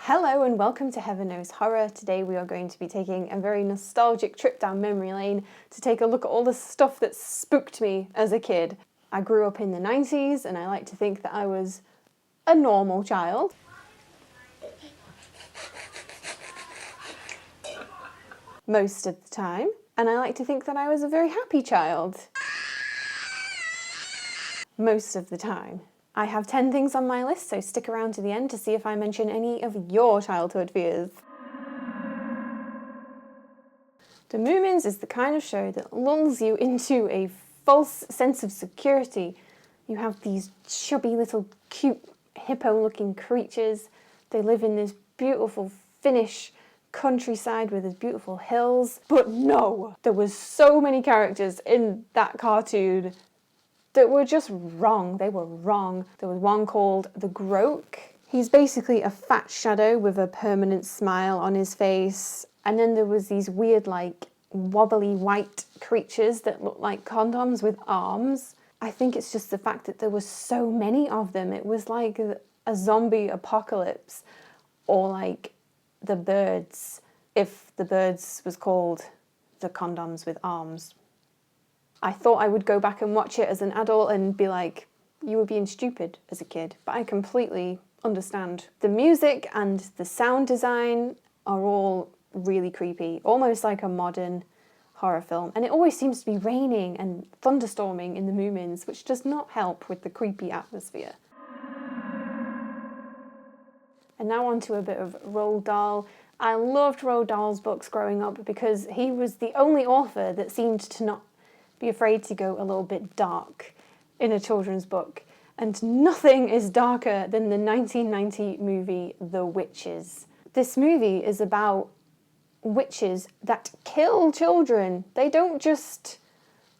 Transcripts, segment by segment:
Hello and welcome to Heaven Knows Horror. Today we are going to be taking a very nostalgic trip down memory lane to take a look at all the stuff that spooked me as a kid. I grew up in the 90s and I like to think that I was a normal child. Most of the time. And I like to think that I was a very happy child. Most of the time. I have 10 things on my list, so stick around to the end to see if I mention any of your childhood fears. The Moomins is the kind of show that lulls you into a false sense of security. You have these chubby little cute hippo-looking creatures. They live in this beautiful Finnish countryside with these beautiful hills. But no, there was so many characters in that cartoon that were just wrong. They were wrong. There was one called the Groke. He's basically a fat shadow with a permanent smile on his face. And then there was these weird, like, wobbly white creatures that looked like condoms with arms. I think it's just the fact that there were so many of them. It was like a zombie apocalypse, or like the Birds, if the Birds was called the condoms with arms. I thought I would go back and watch it as an adult and be like, you were being stupid as a kid, but I completely understand. The music and the sound design are all really creepy, almost like a modern horror film. And it always seems to be raining and thunderstorming in the Moomins, which does not help with the creepy atmosphere. And now on to a bit of Roald Dahl. I loved Roald Dahl's books growing up because he was the only author that seemed to not be afraid to go a little bit dark in a children's book. And nothing is darker than the 1990 movie The Witches. This movie is about witches that kill children. They don't just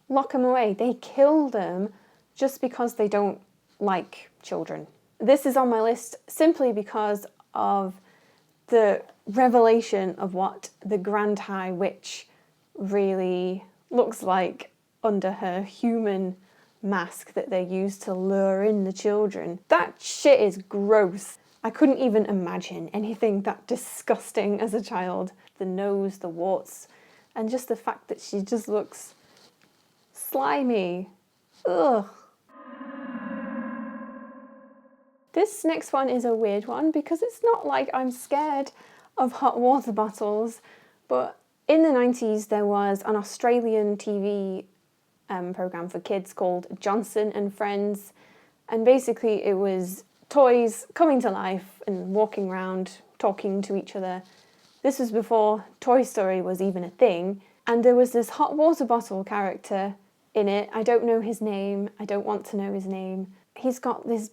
lock them away, they kill them just because they don't like children. This is on my list simply because of the revelation of what the Grand High Witch really looks like under her human mask that they use to lure in the children. That shit is gross. I couldn't even imagine anything that disgusting as a child. The nose, the warts, and just the fact that she just looks slimy. Ugh. This next one is a weird one because it's not like I'm scared of hot water bottles, but in the 90s there was an Australian TV program for kids called Johnson and Friends, and basically it was toys coming to life and walking around talking to each other. This was before Toy Story was even a thing, and there was this hot water bottle character in it. I don't know his name, I don't want to know his name. He's got this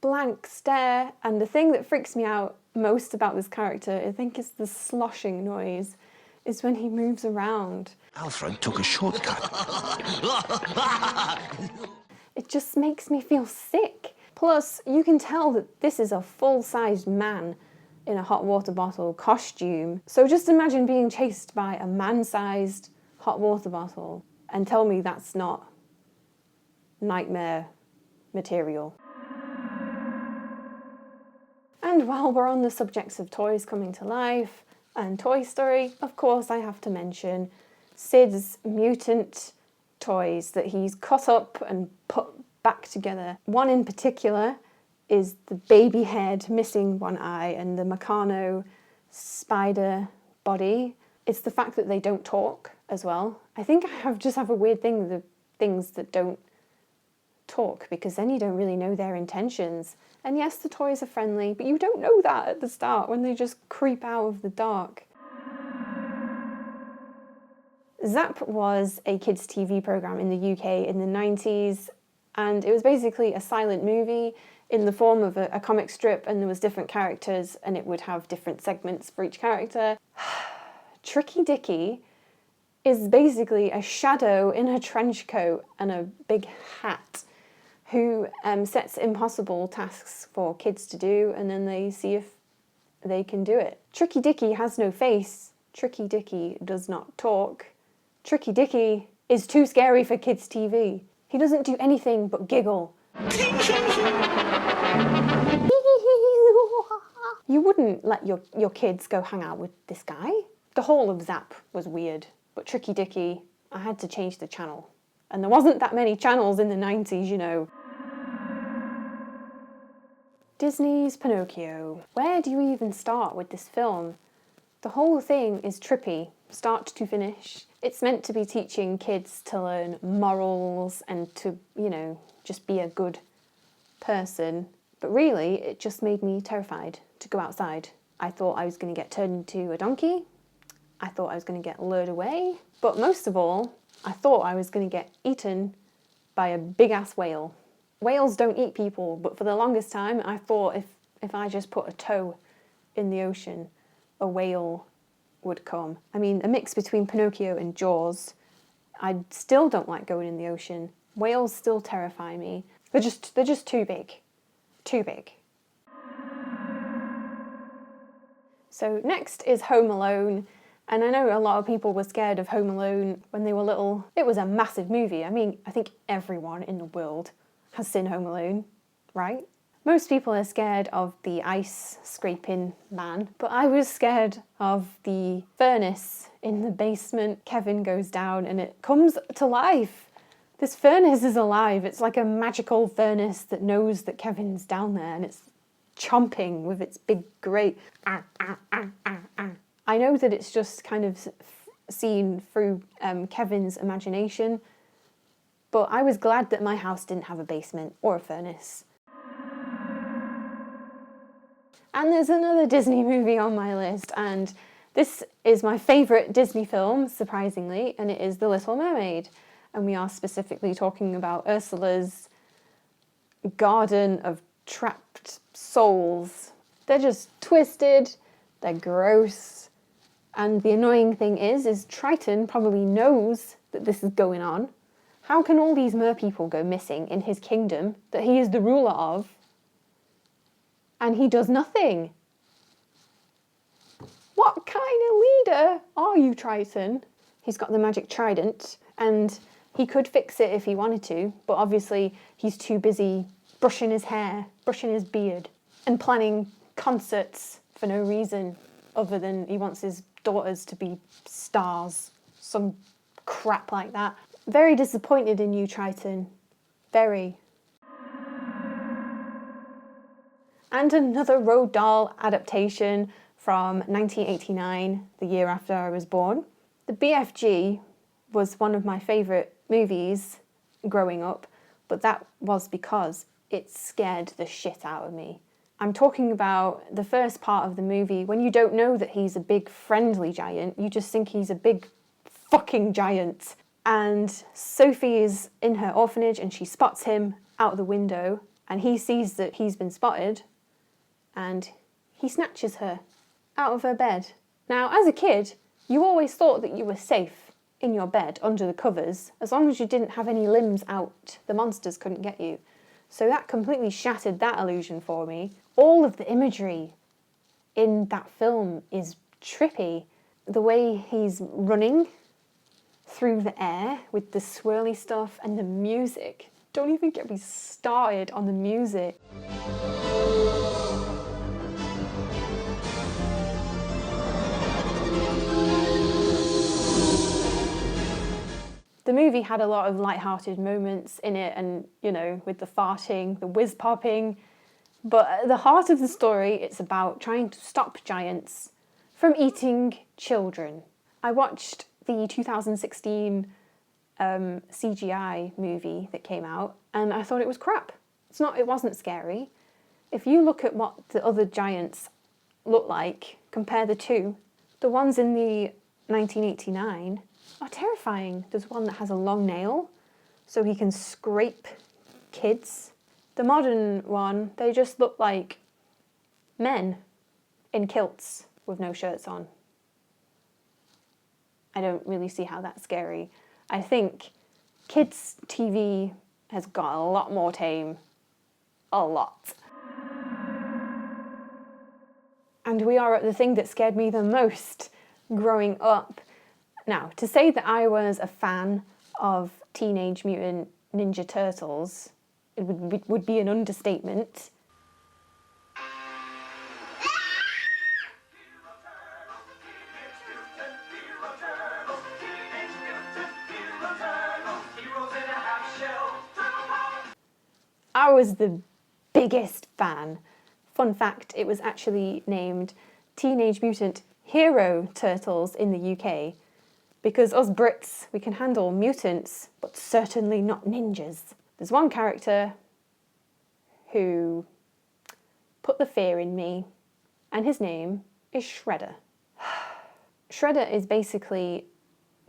blank stare, and the thing that freaks me out most about this character, I think, is the sloshing noise, is when he moves around. Alfred took a shortcut. It just makes me feel sick. Plus, you can tell that this is a full-sized man in a hot water bottle costume. So just imagine being chased by a man-sized hot water bottle and tell me that's not nightmare material. And while we're on the subjects of toys coming to life and Toy Story, of course I have to mention Sid's mutant toys that he's cut up and put back together. One in particular is the baby head missing one eye and the Meccano spider body. It's the fact that they don't talk as well. I think I just have a weird thing with the things that don't talk, because then you don't really know their intentions. And yes, the toys are friendly, but you don't know that at the start when they just creep out of the dark. Zap was a kids' TV program in the UK in the 90s, and it was basically a silent movie in the form of a comic strip, and there was different characters and it would have different segments for each character. Tricky Dicky is basically a shadow in a trench coat and a big hat who sets impossible tasks for kids to do, and then they see if they can do it. Tricky Dicky has no face. Tricky Dicky does not talk. Tricky Dicky is too scary for kids' TV. He doesn't do anything but giggle. You wouldn't let your kids go hang out with this guy. The whole of Zap was weird, but Tricky Dicky, I had to change the channel. And there wasn't that many channels in the 90s, you know. Disney's Pinocchio. Where do you even start with this film? The whole thing is trippy, start to finish. It's meant to be teaching kids to learn morals and to, you know, just be a good person. But really, it just made me terrified to go outside. I thought I was going to get turned into a donkey. I thought I was going to get lured away. But most of all, I thought I was going to get eaten by a big-ass whale. Whales don't eat people, but for the longest time, I thought if I just put a toe in the ocean, a whale would come. I mean, a mix between Pinocchio and Jaws. I still don't like going in the ocean. Whales still terrify me. They're just too big. Too big. So next is Home Alone. And I know a lot of people were scared of Home Alone when they were little. It was a massive movie. I mean, I think everyone in the world has seen Home Alone, right? Most people are scared of the ice scraping man, but I was scared of the furnace in the basement. Kevin goes down and it comes to life. This furnace is alive. It's like a magical furnace that knows that Kevin's down there and it's chomping with its big grate. I know that it's just kind of seen through Kevin's imagination, but I was glad that my house didn't have a basement or a furnace. And there's another Disney movie on my list, and this is my favourite Disney film, surprisingly, and it is The Little Mermaid. And we are specifically talking about Ursula's garden of trapped souls. They're just twisted, they're gross, and the annoying thing is Triton probably knows that this is going on. How can all these merpeople go missing in his kingdom that he is the ruler of, and he does nothing? What kind of leader are you, Triton? He's got the magic trident, and he could fix it if he wanted to, but obviously he's too busy brushing his hair, brushing his beard, and planning concerts for no reason other than he wants his daughters to be stars. Some crap like that. Very disappointed in you, Triton. Very. And another Roald Dahl adaptation from 1989, the year after I was born. The BFG was one of my favourite movies growing up, but that was because it scared the shit out of me. I'm talking about the first part of the movie when you don't know that he's a big friendly giant, you just think he's a big fucking giant. And Sophie is in her orphanage and she spots him out the window and he sees that he's been spotted and he snatches her out of her bed. Now, as a kid, you always thought that you were safe in your bed under the covers. As long as you didn't have any limbs out, the monsters couldn't get you. So that completely shattered that illusion for me. All of the imagery in that film is trippy. The way he's running through the air with the swirly stuff and the music. Don't even get me started on the music. The movie had a lot of light-hearted moments in it and, you know, with the farting, the whiz-popping. But at the heart of the story, it's about trying to stop giants from eating children. I watched the 2016 CGI movie that came out and I thought it was crap. It wasn't scary. If you look at what the other giants look like, compare the two, the ones in the 1989 are terrifying. There's one that has a long nail, so he can scrape kids. The modern one, they just look like men in kilts with no shirts on. I don't really see how that's scary. I think kids' TV has got a lot more tame. A lot. And we are at the thing that scared me the most growing up. Now, to say that I was a fan of Teenage Mutant Ninja Turtles, it would be an understatement. I was the biggest fan. Fun fact, it was actually named Teenage Mutant Hero Turtles in the UK because us Brits, we can handle mutants, but certainly not ninjas. There's one character who put the fear in me, and his name is Shredder. Shredder is basically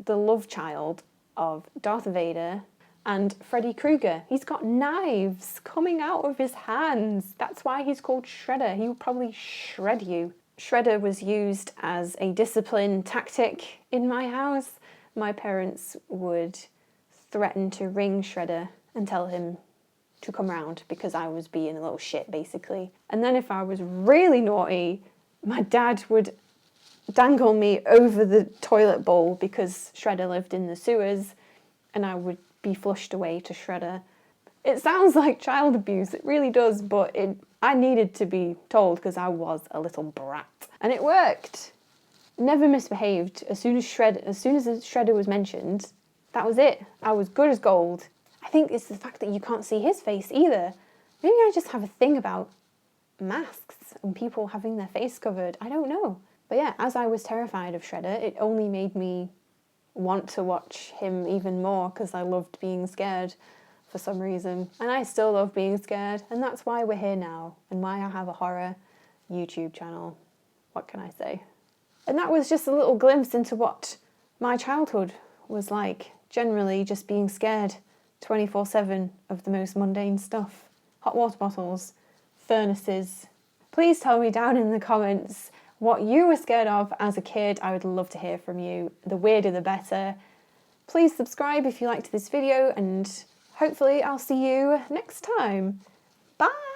the love child of Darth Vader and Freddy Krueger. He's got knives coming out of his hands. That's why he's called Shredder. He will probably shred you. Shredder was used as a discipline tactic in my house. My parents would threaten to ring Shredder and tell him to come round because I was being a little shit, basically. And then if I was really naughty, my dad would dangle me over the toilet bowl because Shredder lived in the sewers, and I would be flushed away to Shredder. It sounds like child abuse, it really does, but I needed to be told because I was a little brat. And it worked. Never misbehaved. As soon as Shredder was mentioned, that was it. I was good as gold. I think it's the fact that you can't see his face either. Maybe I just have a thing about masks and people having their face covered. I don't know. But yeah, as I was terrified of Shredder, it only made me want to watch him even more because I loved being scared for some reason. And I still love being scared, and that's why we're here now and why I have a horror YouTube channel. What can I say? And that was just a little glimpse into what my childhood was like. Generally just being scared 24/7 of the most mundane stuff. Hot water bottles, furnaces. Please tell me down in the comments what you were scared of as a kid. I would love to hear from you. The weirder the better. Please subscribe if you liked this video, and hopefully I'll see you next time. Bye!